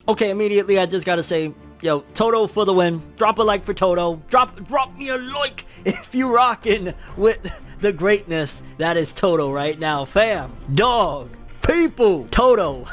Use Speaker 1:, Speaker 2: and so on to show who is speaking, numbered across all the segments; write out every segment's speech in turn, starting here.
Speaker 1: Okay, immediately I just gotta say, yo, Todou for the win. Drop a like for Todou. Drop me a like if you rockin' with the greatness that is Todou right now, fam. Dog. People, Todou.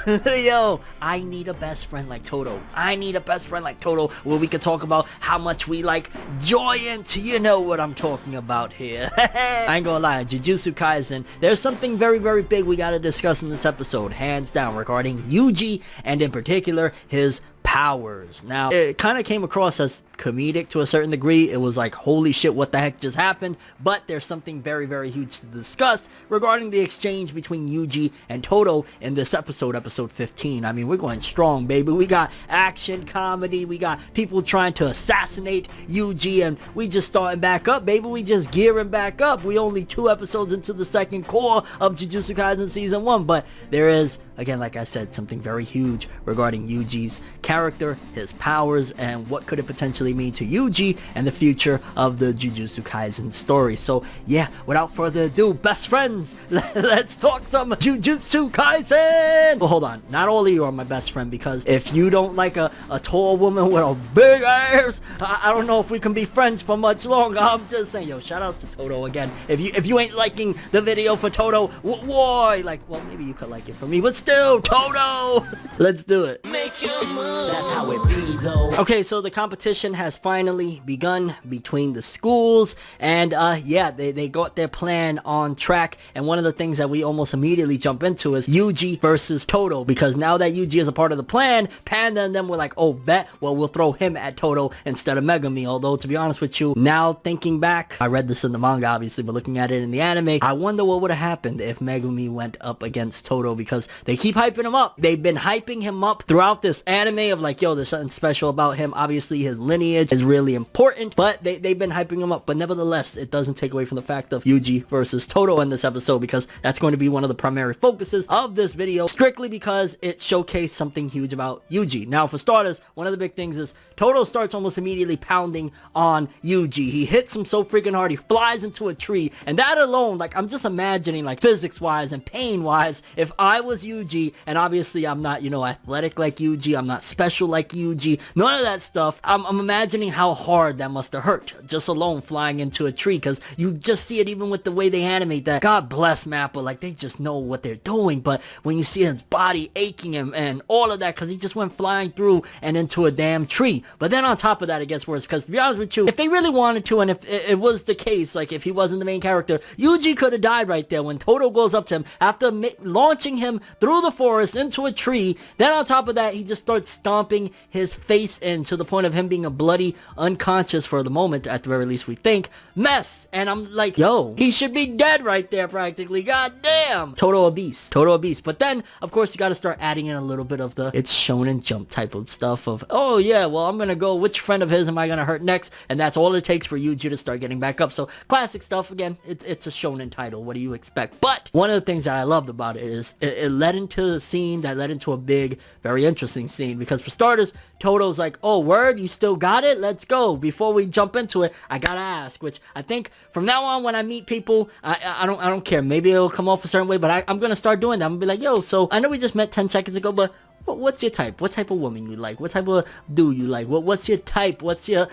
Speaker 1: Yo, I need a best friend like Todou. I need a best friend like Todou where we can talk about how much we like Joyant. You know what I'm talking about here. I ain't gonna lie, Jujutsu Kaisen, there's something very, very big we gotta discuss in this episode, hands down, regarding Yuji, and in particular, his powers. Now, it kind of came across as comedic to a certain degree. It was like, holy shit, what the heck just happened? But there's something very, very huge to discuss regarding the exchange between Yuji and Todou in this episode, episode 15. I mean, we're going strong, baby. We got action, comedy, we got people trying to assassinate Yuji, and we just starting back up, baby. We just gearing back up. We only 2 episodes into the second core of Jujutsu Kaisen Season 1, but there is, again, like I said, something very huge regarding Yuji's character, his powers, and what could it potentially mean to Yuji and the future of the Jujutsu Kaisen story. So yeah, without further ado, best friends, let's talk some Jujutsu Kaisen! Well, hold on, not all of you are my best friend, because if you don't like a tall woman with a big ass, I don't know if we can be friends for much longer. I'm just saying, yo, shout outs to Todou again. If you ain't liking the video for Todou, why? Like, well, maybe you could like it for me, but still, Todou! Let's do it.
Speaker 2: Make your move. That's how it be, though.
Speaker 1: Okay, so the competition has finally begun between the schools, and yeah, they got their plan on track, and one of the things that we almost immediately jump into is Yuji versus Todou, because now that Yuji is a part of the plan, Panda and them were like, oh, bet, well, we'll throw him at Todou instead of Megumi. Although, to be honest with you, now thinking back, I read this in the manga, obviously, but looking at it in the anime, I wonder what would have happened if Megumi went up against Todou, because they keep hyping him up. They've been hyping him up throughout this anime of like, yo, there's something special about him. Obviously, his lineage is really important, but they've been hyping him up. But nevertheless, it doesn't take away from the fact of Yuji versus Todou in this episode, because that's going to be one of the primary focuses of this video, strictly because it showcased something huge about Yuji. Now, for starters, one of the big things is Todou starts almost immediately pounding on Yuji. He hits him so freaking hard, he flies into a tree, and that alone, like, I'm just imagining, like, physics-wise and pain-wise, if I was Yuji, and obviously I'm not, you know, athletic like Yuji, I'm not special like Yuji, none of that stuff, I'm imagining how hard that must have hurt, just alone flying into a tree, because you just see it even with the way they animate that. God bless Mappa, like, they just know what they're doing, but when you see his body aching him and all of that, because he just went flying through and into a damn tree. But then on top of that, it gets worse, because to be honest with you, if they really wanted to, and if it was the case, like, if he wasn't the main character, Yuji could have died right there when Todou goes up to him after launching him through the forest into a tree. Then on top of that, he just starts stomping his face in, to the point of him being a bloody, unconscious, for the moment, at the very least we think, mess. And I'm like, yo, he should be dead right there practically. God damn. Todou a beast. Todou a beast. But then, of course, you gotta start adding in a little bit of the it's Shonen Jump type of stuff of, oh yeah, well, I'm gonna go, which friend of his am I gonna hurt next? And that's all it takes for Yuji to start getting back up. So classic stuff. Again, it's a shonen title. What do you expect? But one of the things that I loved about it is it led into a scene that led into a big, very interesting scene, because for starters, Todou's like, oh, word, you still got it? Let's go. Before we jump into it, I gotta ask, which I think from now on when I meet people, I don't care. Maybe it'll come off a certain way, but I'm gonna start doing that. I'm gonna be like, yo, so I know we just met 10 seconds ago, but what's your type? What type of woman you like? What type of dude you like? What's your type? What's your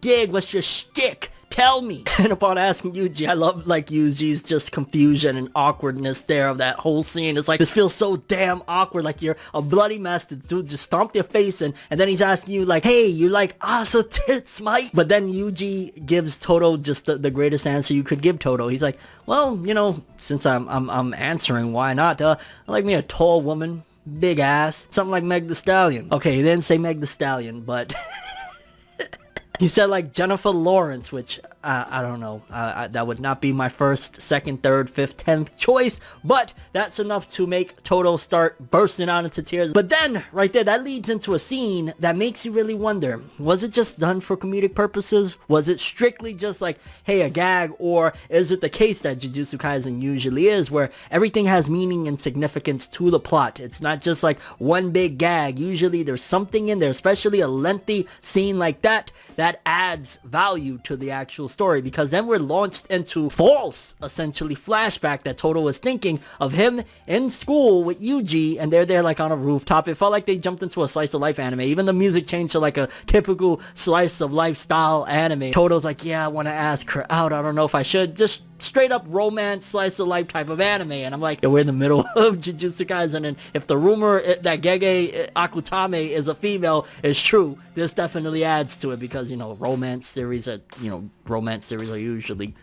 Speaker 1: dig? What's your shtick? Tell me. And upon asking Yuji, I love, like, Yuji's just confusion and awkwardness there of that whole scene. It's like, this feels so damn awkward, like you're a bloody mess. The dude just stomped your face in, and then he's asking you, like, hey, you like asa tits, mate? But then Yuji gives Todou just the greatest answer you could give Todou. He's like, well, you know, since I'm answering, why not? I like me a tall woman, big ass, something like Meg the Stallion. Okay, he didn't say Meg the Stallion, but he said like Jennifer Lawrence, which I don't know. That would not be my first, second, third, fifth, 10th choice, but that's enough to make Todou start bursting out into tears. But then, right there, that leads into a scene that makes you really wonder, was it just done for comedic purposes? Was it strictly just like, hey, a gag? Or is it the case that Jujutsu Kaisen usually is, where everything has meaning and significance to the plot? It's not just like one big gag. Usually there's something in there, especially a lengthy scene like that, that adds value to the actual story, because then we're launched into false, essentially, flashback that Todou was thinking of him in school with Yuji, and they're there like on a rooftop. It felt like they jumped into a slice of life anime. Even the music changed to like a typical slice of lifestyle anime. Todou's like, yeah, I want to ask her out. I don't know if I should. Just straight up romance, slice of life type of anime. And I'm like, yeah, we're in the middle of Jujutsu Kaisen, and if the rumor that Gege Akutame is a female is true, this definitely adds to it, because, you know, romance series are usually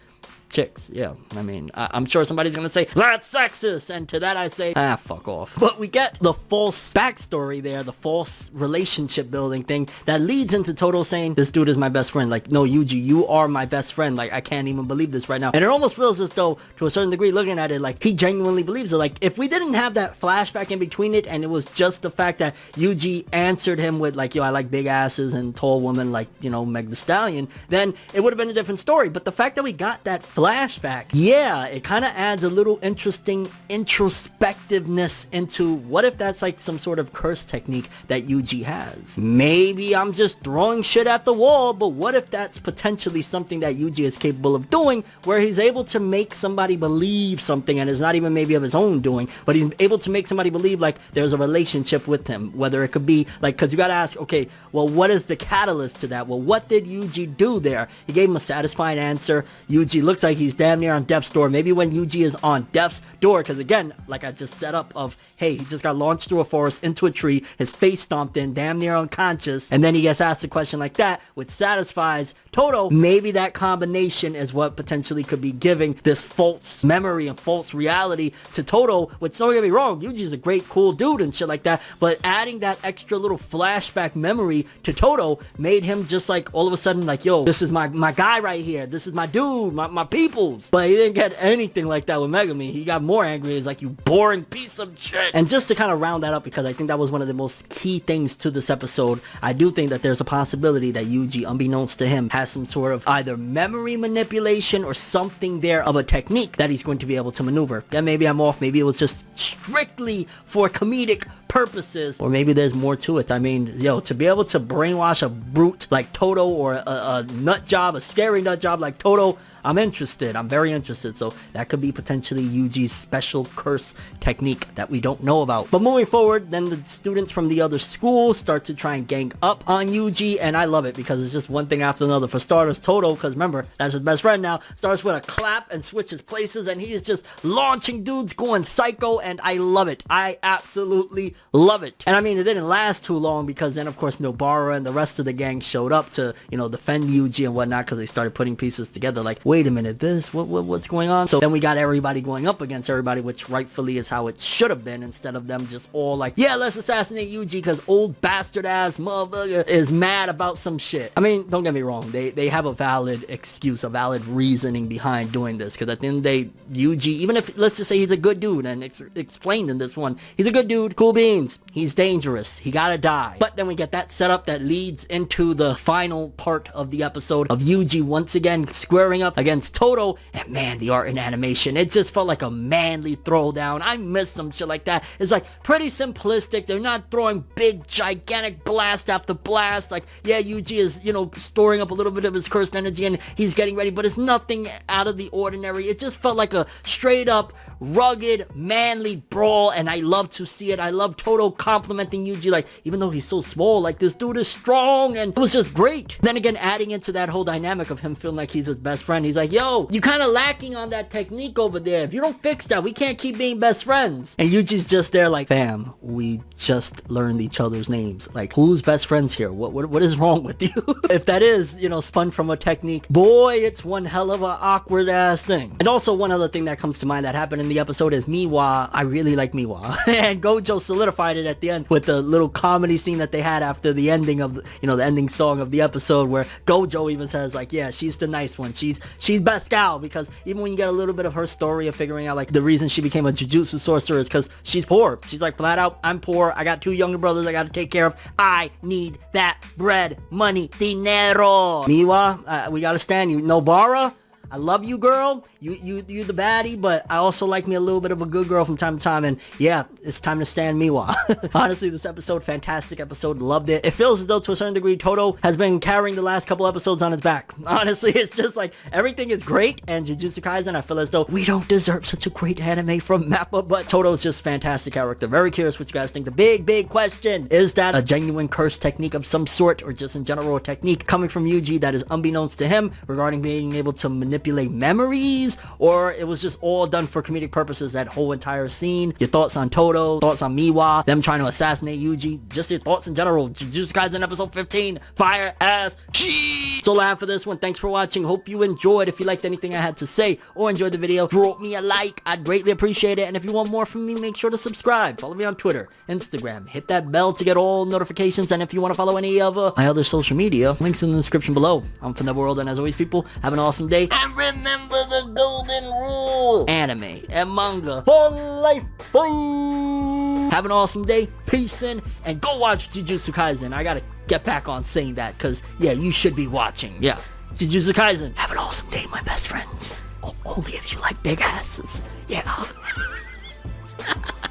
Speaker 1: chicks. Yeah, I mean, I'm sure somebody's gonna say that's sexist, and to that I say, fuck off. But we get the false backstory there, the false relationship building thing that leads into Todou saying, this dude is my best friend. Like, no, Yuji, you are my best friend. Like, I can't even believe this right now. And it almost feels as though, to a certain degree, looking at it, like, he genuinely believes it. Like, if we didn't have that flashback in between it, and it was just the fact that Yuji answered him with, like, yo, I like big asses and tall women, like, you know, Meg Thee Stallion, then it would have been a different story. But the fact that we got that flashback, yeah, it kind of adds a little interesting introspectiveness into what if that's like some sort of curse technique that Yuji has. Maybe I'm just throwing shit at the wall, but what if that's potentially something that Yuji is capable of doing, where he's able to make somebody believe something, and it's not even maybe of his own doing, but he's able to make somebody believe like there's a relationship with him, whether it could be like, because you gotta ask, okay, well, what is the catalyst to that? Well, what did Yuji do there? He gave him a satisfying answer. Yuji looks like he's damn near on death's door. Maybe when Yuji is on death's door, because again, like I just set up of, hey, he just got launched through a forest into a tree, his face stomped in, damn near unconscious, and then he gets asked a question like that, which satisfies Todou. Maybe that combination is what potentially could be giving this false memory and false reality to Todou, which, don't get me wrong, Yuji's a great, cool dude and shit like that, but adding that extra little flashback memory to Todou made him just like, all of a sudden, like, yo, this is my guy right here, this is my dude, my peoples. But he didn't get anything like that with Megami. He got more angry. He's like, you boring piece of shit. And just to kind of round that up, because I think that was one of the most key things to this episode, I do think that there's a possibility that Yuji, unbeknownst to him, has some sort of either memory manipulation or something there of a technique that he's going to be able to maneuver. Then maybe I'm off. Maybe it was just strictly for comedic purposes, or maybe there's more to it. I mean, yo, to be able to brainwash a brute like Todou, or a nut job, a scary nut job like Todou, I'm interested. I'm very interested. So that could be potentially Yuji's special curse technique that we don't know about. But moving forward, then the students from the other school start to try and gang up on Yuji, and I love it because it's just one thing after another. For starters, Todou, because remember, that's his best friend now, starts with a clap and switches places, and he is just launching dudes, going psycho, and I love it. I absolutely love it. And I mean, it didn't last too long, because then of course Nobara and the rest of the gang showed up to, you know, defend Yuji and whatnot, because they started putting pieces together like, wait a minute, what's going on? So then we got everybody going up against everybody, which rightfully is how it should have been, instead of them just all like, yeah, let's assassinate Yuji because old bastard ass motherfucker is mad about some shit. I mean, don't get me wrong, they have a valid excuse, a valid reasoning behind doing this, because at the end of the day, Yuji, even if, let's just say he's a good dude, and it's explained in this one, he's a good dude, cool beans, he's dangerous, he gotta die. But then we get that setup that leads into the final part of the episode of Yuji once again squaring up against Todou, and man, the art and animation, it just felt like a manly throwdown. I miss some shit like that. It's like pretty simplistic. They're not throwing big gigantic blast after blast. Like, yeah, Yuji is, you know, storing up a little bit of his cursed energy and he's getting ready, but it's nothing out of the ordinary. It just felt like a straight up rugged manly brawl, and I love to see it. I love Todou complimenting Yuji, like, even though he's so small, like, this dude is strong, and it was just great. Then again, adding into that whole dynamic of him feeling like he's his best friend, he's like, yo, you kind of lacking on that technique over there. If you don't fix that, we can't keep being best friends. And Yuji's just there like, fam, we just learned each other's names. Like, who's best friends here? What is wrong with you? If that is, you know, spun from a technique, boy, it's one hell of a awkward ass thing. And also, one other thing that comes to mind that happened in the episode is Miwa. I really like Miwa. And Gojo solidified it at the end with the little comedy scene that they had after the ending of the, you know, the ending song of the episode, where Gojo even says like, yeah, she's the nice one. She's best gal, because even when you get a little bit of her story of figuring out like the reason she became a Jujutsu sorcerer is because she's poor. She's like, flat out, I'm poor. I got 2 younger brothers I got to take care of. I need that bread, money, dinero. Miwa, we got to stand you. Nobara, I love you, girl. You the baddie, but I also like me a little bit of a good girl from time to time. And yeah, it's time to stand Miwa. Honestly, this episode, fantastic episode. Loved it. It feels as though to a certain degree, Todou has been carrying the last couple episodes on his back. Honestly, it's just like everything is great. And Jujutsu Kaisen, I feel as though we don't deserve such a great anime from Mappa, but Todou's just fantastic character. Very curious what you guys think. The big question, is that a genuine curse technique of some sort, or just in general a technique coming from Yuji that is unbeknownst to him regarding being able to manipulate memories, or it was just all done for comedic purposes, that whole entire scene? Your thoughts on Todou, thoughts on Miwa, them trying to assassinate Yuji, just your thoughts in general. Jujutsu Kaisen episode 15, fire ass shit. That's all I have for this one. Thanks for watching. Hope you enjoyed. If you liked anything I had to say or enjoyed the video, drop me a like. I'd greatly appreciate it. And if you want more from me, make sure to subscribe. Follow me on Twitter, Instagram. Hit that bell to get all notifications. And if you want to follow any of my other social media, links in the description below. I'm ForneverWorld, and as always, people, have an awesome day. And remember the golden rule: anime and manga for life. Bye. Have an awesome day. Peace in, and go watch Jujutsu Kaisen. I gotta get back on saying that, because yeah, you should be watching. Yeah, Jujutsu Kaisen. Have an awesome day, my best friends. Only if you like big asses. Yeah.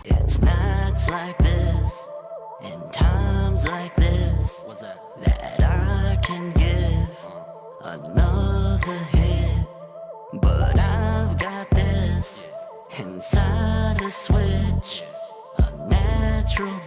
Speaker 2: It's nights like this, and times like this, that I can give another hit. But I've got this inside a switch, a natural